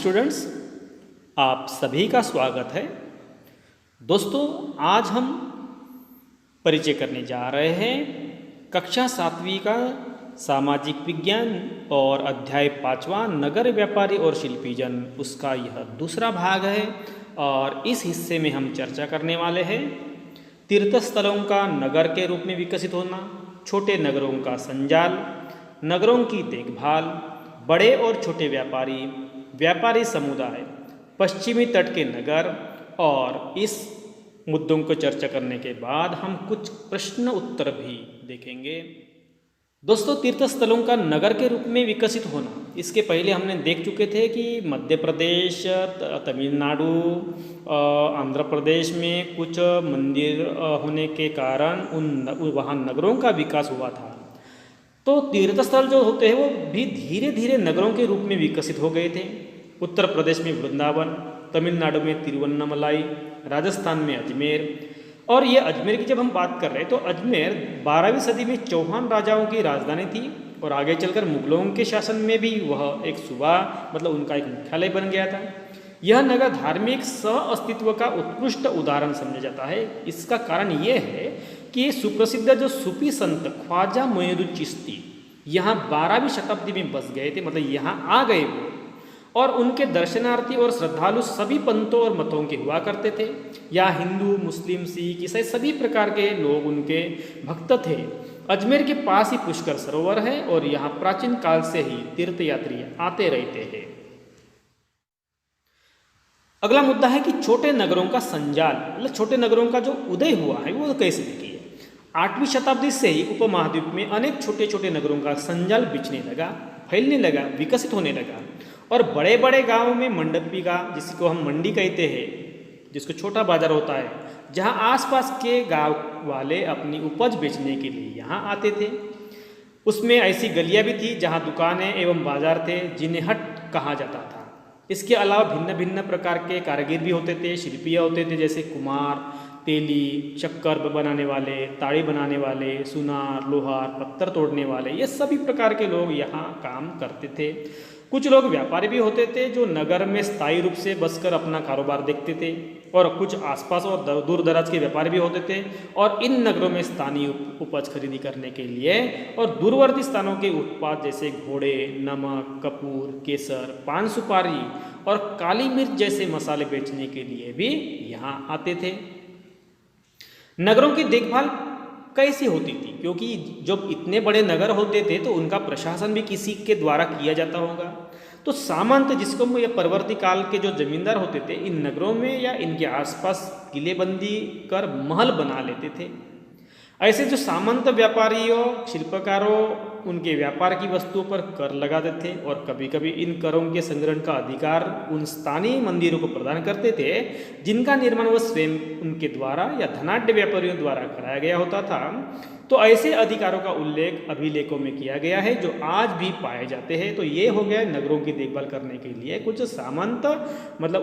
Students, आप सभी का स्वागत है। दोस्तों, आज हम परिचय करने जा रहे हैं कक्षा 7वीं का सामाजिक विज्ञान और अध्याय 5वां नगर व्यापारी और शिल्पी जन, उसका यह दूसरा भाग है। और इस हिस्से में हम चर्चा करने वाले हैं तीर्थ स्थलों का नगर के रूप में विकसित होना, छोटे नगरों का संजाल, नगरों की देखभाल, बड़े और छोटे व्यापारी समुदाय, पश्चिमी तट के नगर। और इस मुद्दों को चर्चा करने के बाद हम कुछ प्रश्न उत्तर भी देखेंगे। दोस्तों, तीर्थ स्थलों का नगर के रूप में विकसित होना, इसके पहले हमने देख चुके थे कि मध्य प्रदेश, तमिलनाडु, आंध्र प्रदेश में कुछ मंदिर होने के कारण वहाँ नगरों का विकास हुआ था। तो तीर्थस्थल जो होते हैं वो भी धीरे धीरे नगरों के रूप में विकसित हो गए थे। उत्तर प्रदेश में वृंदावन, तमिलनाडु में तिरुवन्नमलाई, राजस्थान में अजमेर। और ये अजमेर की जब हम बात कर रहे हैं तो अजमेर 12वीं सदी में चौहान राजाओं की राजधानी थी और आगे चलकर मुगलों के शासन में भी वह एक सूबा उनका एक मुख्यालय बन गया था। यह नगर धार्मिक सह अस्तित्व का उत्कृष्ट उदाहरण समझा जाता है। इसका कारण ये है कि सुप्रसिद्ध जो सूफी संत ख्वाजा मोइनुद्दीन चिश्ती यहाँ 12वीं शताब्दी में बस गए थे, यहाँ आ गए वो। और उनके दर्शनार्थी और श्रद्धालु सभी पंथों और मतों के हुआ करते थे। यहाँ हिंदू, मुस्लिम, सिख, ईसाई सभी प्रकार के लोग उनके भक्त थे। अजमेर के पास ही पुष्कर सरोवर है और यहाँ प्राचीन काल से ही तीर्थयात्री आते रहते हैं। अगला मुद्दा है कि छोटे नगरों का संजाल, छोटे नगरों का जो उदय हुआ है वो कैसे देखिए। 8वीं शताब्दी से ही उपमहाद्वीप में अनेक छोटे छोटे नगरों का संजाल बिछने लगा, फैलने लगा, विकसित होने लगा। और बड़े बड़े गांवों में मंडपी का, जिसको हम मंडी कहते हैं, जिसको छोटा बाजार होता है, जहां आसपास के गांव वाले अपनी उपज बेचने के लिए यहाँ आते थे। उसमें ऐसी गलियां भी थी जहां दुकानें एवं बाजार थे जिन्हें हट कहा जाता था। इसके अलावा भिन्न भिन्न प्रकार के कारीगर भी होते थे, शिल्पिया होते थे, जैसे कुम्हार, तेली, शक्कर बनाने वाले, ताड़ी बनाने वाले, सुनार, लोहार, पत्थर तोड़ने वाले, ये सभी प्रकार के लोग यहाँ काम करते थे। कुछ लोग व्यापारी भी होते थे जो नगर में स्थायी रूप से बसकर अपना कारोबार देखते थे। और कुछ आसपास और दूर दराज के व्यापारी भी होते थे और इन नगरों में स्थानीय उपज खरीदी करने के लिए और दूरवर्ती स्थानों के उत्पाद जैसे घोड़े, नमक, कपूर, केसर, पान सुपारी और काली मिर्च जैसे मसाले बेचने के लिए भी यहाँ आते थे। नगरों की देखभाल कैसी होती थी, क्योंकि जब इतने बड़े नगर होते थे तो उनका प्रशासन भी किसी के द्वारा किया जाता होगा। तो सामंत, जिसको ये परवर्ती काल के जो जमींदार होते थे, इन नगरों में या इनके आसपास किलेबंदी कर महल बना लेते थे। ऐसे जो सामंत व्यापारियों, शिल्पकारों, उनके व्यापार की वस्तुओं पर कर लगाते थे और कभी कभी इन करों के संग्रहण का अधिकार उन स्थानीय मंदिरों को प्रदान करते थे जिनका निर्माण वह स्वयं उनके द्वारा या धनाढ्य व्यापारियों द्वारा कराया गया होता था। तो ऐसे अधिकारों का उल्लेख अभिलेखों में किया गया है जो आज भी पाए जाते हैं। तो ये हो गया नगरों की देखभाल करने के लिए कुछ सामंत,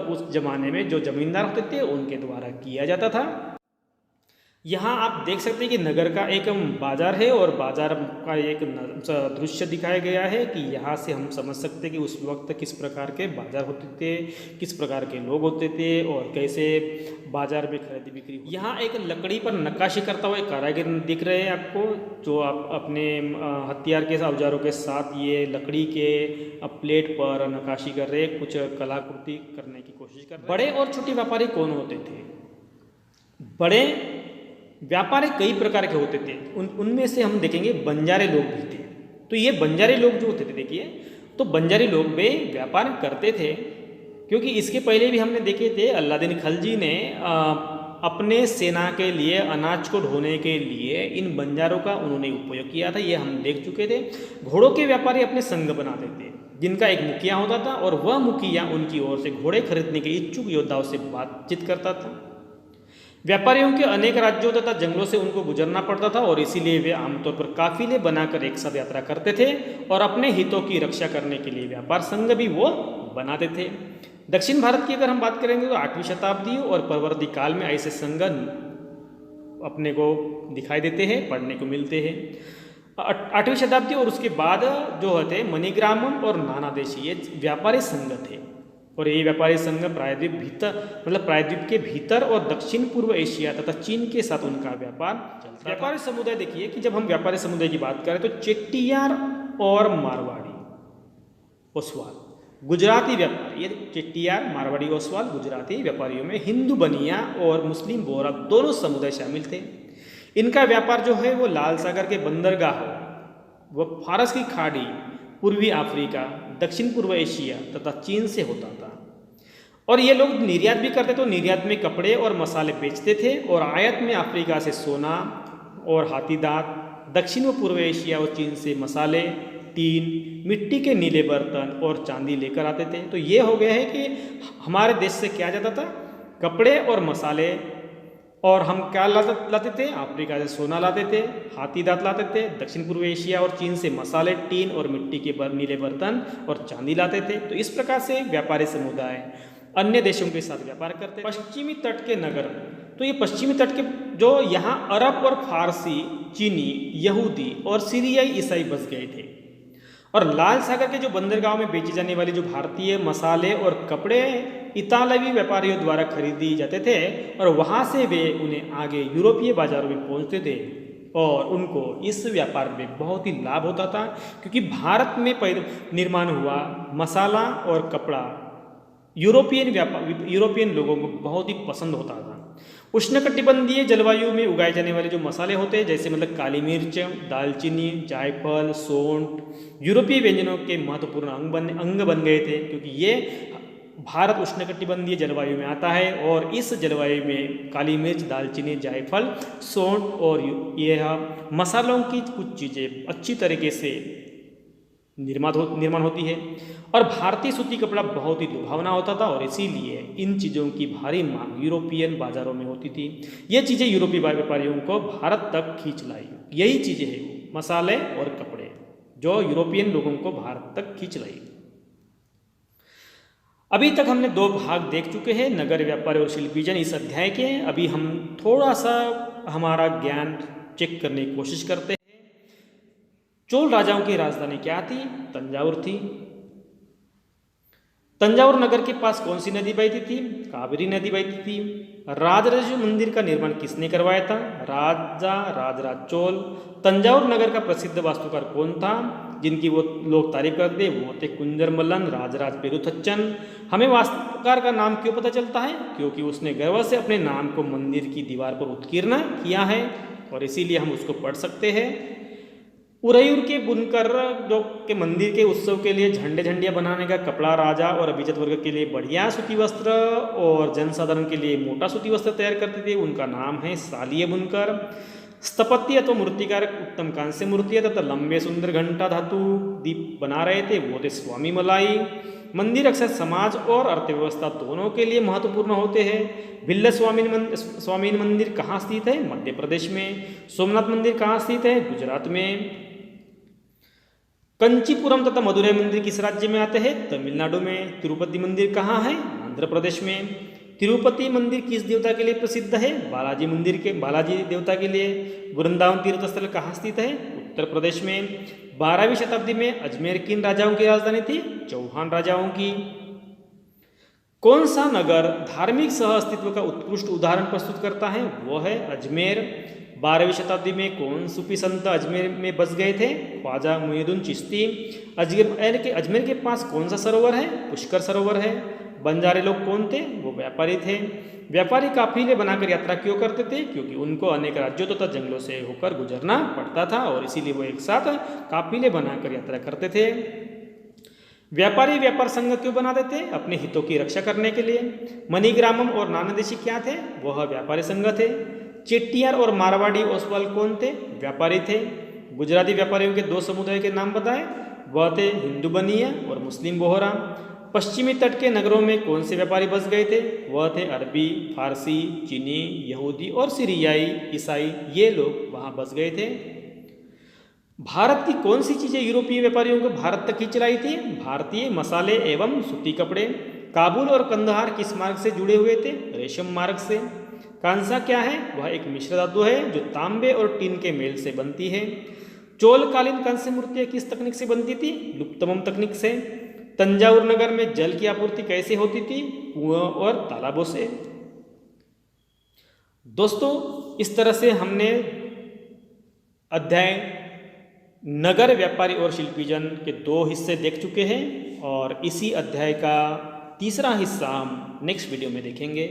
उस जमाने में जो जमींदार होते थे उनके द्वारा किया जाता था। यहाँ आप देख सकते हैं कि नगर का एक बाजार है और बाजार का एक दृश्य दिखाया गया है कि यहाँ से हम समझ सकते हैं कि उस वक्त किस प्रकार के बाजार होते थे, किस प्रकार के लोग होते थे और कैसे बाजार में खरीदी बिक्री। यहाँ एक लकड़ी पर नक्काशी करता हुआ एक कारीगर दिख रहे हैं आपको, जो आप अपने हथियार के औजारों के साथ ये लकड़ी के प्लेट पर नक्काशी कर रहे, कुछ कलाकृति करने की कोशिश कर रहे। बड़े और छोटे व्यापारी कौन होते थे? बड़े व्यापारी कई प्रकार के होते थे। उनमें से हम देखेंगे बंजारे लोग भी थे। तो ये बंजारे लोग जो होते थे, देखिए, तो बंजारी लोग भी व्यापार करते थे, क्योंकि इसके पहले भी हमने देखे थे अलादीन खलजी ने अपने सेना के लिए अनाज को ढोने के लिए इन बंजारों का उन्होंने उपयोग किया था, ये हम देख चुके थे। घोड़ों के व्यापारी अपने संघ बनाते थे जिनका एक मुखिया होता था और वह मुखिया उनकी ओर से घोड़े खरीदने के इच्छुक योद्धाओं से बातचीत करता था। व्यापारियों के अनेक राज्यों तथा जंगलों से उनको गुजरना पड़ता था और इसीलिए वे आमतौर पर काफिले बनाकर एक साथ यात्रा करते थे और अपने हितों की रक्षा करने के लिए व्यापार संघ भी वो बनाते थे। दक्षिण भारत की अगर हम बात करेंगे तो 8वीं शताब्दी और परवर्ती काल में ऐसे संघ अपने को दिखाई देते हैं, पढ़ने को मिलते हैं। 8वीं शताब्दी और उसके बाद जो होते मणिग्रामम और नानादेशी, ये व्यापारी संघ थे और ये व्यापारी संघ प्रायद्वीप के भीतर और दक्षिण पूर्व एशिया तथा चीन के साथ उनका व्यापार चलता था। व्यापारी समुदाय देखिए कि जब हम व्यापारी समुदाय की बात करें तो चेट्टियार और मारवाड़ी ओसवाल गुजराती व्यापारी, ये चेट्टियार मारवाड़ी ओसवाल गुजराती व्यापारियों में हिंदू बनिया और मुस्लिम बोहरा दोनों समुदाय शामिल थे। इनका व्यापार जो है वो लाल सागर के बंदरगाहों, व फारस की खाड़ी, पूर्वी अफ्रीका, दक्षिण पूर्व एशिया तथा चीन से होता था। और ये लोग निर्यात भी करते, तो निर्यात में कपड़े और मसाले बेचते थे और आयात में अफ्रीका से सोना और हाथी दांत, दक्षिण व पूर्व एशिया और चीन से मसाले, टीन, मिट्टी के नीले बर्तन और चांदी लेकर आते थे। तो ये हो गया है कि हमारे देश से क्या जाता था, कपड़े और मसाले, और हम क्या लाते थे, अफ्रीका से सोना लाते थे, हाथी दांत लाते थे, दक्षिण पूर्व एशिया और चीन से मसाले, टीन और मिट्टी के नीले बर्तन और चांदी लाते थे। तो इस प्रकार से व्यापारी समुदाय अन्य देशों के साथ व्यापार करते। पश्चिमी तट के नगर, तो ये पश्चिमी तट के जो यहाँ अरब और फारसी, चीनी, यहूदी और सीरियाई ईसाई बस गए थे। और लाल सागर के जो बंदरगाह में बेची जाने वाली जो भारतीय मसाले और कपड़े इतालवी व्यापारियों द्वारा खरीदी जाते थे और वहाँ से वे उन्हें आगे यूरोपीय बाजारों में पहुँचते थे और उनको इस व्यापार में बहुत ही लाभ होता था, क्योंकि भारत में निर्माण हुआ मसाला और कपड़ा यूरोपियन लोगों को बहुत ही पसंद होता था। उष्णकटिबंधीय जलवायु में उगाए जाने वाले जो मसाले होते हैं, जैसे मतलब काली मिर्च, दालचीनी, जायफल, सौंठ, यूरोपीय व्यंजनों के महत्वपूर्ण अंग बन गए थे, क्योंकि ये भारत उष्णकटिबंधीय जलवायु में आता है और इस जलवायु में काली मिर्च, दालचीनी, जायफल, सौंठ और यह मसालों की कुछ चीज़ें अच्छी तरीके से निर्माण होती है। और भारतीय सूती कपड़ा बहुत ही लुभावना होता था और इसीलिए इन चीज़ों की भारी मांग यूरोपियन बाजारों में होती थी। ये चीज़ें यूरोपीय व्यापारियों को भारत तक खींच लाई। यही चीज़ें हैं मसाले और कपड़े जो यूरोपियन लोगों को भारत तक खींच लाई। अभी तक हमने 2 भाग देख चुके हैं, नगर व्यापार और शिल्पीजन इस अध्याय के। अभी हम थोड़ा सा हमारा ज्ञान चेक करने की कोशिश करते हैं। चोल राजाओं की राजधानी क्या थी? तंजावुर थी। तंजावुर नगर के पास कौन सी नदी बहती थी? कावेरी नदी बहती थी। राजराजेश्वर मंदिर का निर्माण किसने करवाया था? राजा राजराज चोल। तंजावुर नगर का प्रसिद्ध वास्तुकार कौन था जिनकी वो लोग तारीफ करते? वो थे कुंजर मल्लन, राजराज पेरुथच्चन। हमें वास्तुकार का नाम क्यों पता चलता है? क्योंकि उसने गर्व से अपने नाम को मंदिर की दीवार पर उत्कीर्ण किया है और इसीलिए हम उसको पढ़ सकते हैं। उरैयूर के बुनकर जो के मंदिर के उत्सव के लिए झंडियाँ बनाने का कपड़ा राजा और अभिजात वर्ग के लिए बढ़िया सूती वस्त्र और जनसाधारण के लिए मोटा सूती वस्त्र तैयार करते थे, उनका नाम है सालिय बुनकर। स्थपति अथवा मूर्तिकार उत्तम कांस्य मूर्तियाँ तथा लंबे सुंदर घंटा धातु दीप बना रहे थे, वो थे स्वामी मलाई। मंदिर अक्सर समाज और अर्थव्यवस्था दोनों के लिए महत्वपूर्ण होते हैं। भिल्ल स्वामी मंदिर कहाँ स्थित है? मध्य प्रदेश में। सोमनाथ मंदिर कहाँ स्थित है? गुजरात में। कंचीपुरम तथा मदुरई मंदिर किस राज्य में आते हैं? तमिलनाडु में। तिरुपति मंदिर कहाँ है? आंध्र प्रदेश में। तिरुपति मंदिर किस देवता के लिए प्रसिद्ध है? बालाजी देवता के लिए। वृंदावन तीर्थ स्थल कहाँ स्थित है? उत्तर प्रदेश में। 12वीं शताब्दी में अजमेर किन राजाओं की राजधानी थी? चौहान राजाओं की। कौन सा नगर धार्मिक सह अस्तित्व का उत्कृष्ट उदाहरण प्रस्तुत करता है? वो है अजमेर। 12वीं शताब्दी में कौन सूफी संत अजमेर में बस गए थे? ख्वाजा मुइनुद्दीन चिश्ती। अजमेर के पास कौन सा सरोवर है? पुष्कर सरोवर है। बंजारे लोग कौन थे? वो व्यापारी थे। व्यापारी काफिले बनाकर यात्रा क्यों करते थे? क्योंकि उनको अनेक राज्यों तथा जंगलों से होकर गुजरना पड़ता था और इसीलिए वो एक साथ काफिले बनाकर यात्रा करते थे। व्यापारी व्यापार संघ क्यों बनाते थे? अपने हितों की रक्षा करने के लिए। मणिग्रामम और नानादेशी क्या थे? वह व्यापारी संघ थे। चेट्टियार और मारवाड़ी ओसवाल कौन थे? व्यापारी थे। गुजराती व्यापारियों के 2 समुदाय के नाम बताए, वह थे हिंदू बनिया और मुस्लिम बोहरा। पश्चिमी तट के नगरों में कौन से व्यापारी बस गए थे? वह थे अरबी, फारसी, चीनी, यहूदी और सीरियाई ईसाई, ये लोग वहाँ बस गए थे। भारत की कौन सी चीज़ें यूरोपीय व्यापारियों को भारत तक खींच लाई थी? भारतीय मसाले एवं सूती कपड़े। काबुल और कंदहार किस मार्ग से जुड़े हुए थे? रेशम मार्ग से। कांसा क्या है? वह एक मिश्र धातु है जो तांबे और टीन के मेल से बनती है। चोलकालीन कांस्य मूर्तियाँ किस तकनीक से बनती थी? लुप्तमम तकनीक से। तंजावुर नगर में जल की आपूर्ति कैसे होती थी? कुआं और तालाबों से। दोस्तों, इस तरह से हमने अध्याय नगर व्यापारी और शिल्पीजन के 2 हिस्से देख चुके हैं और इसी अध्याय का तीसरा हिस्सा हम नेक्स्ट वीडियो में देखेंगे।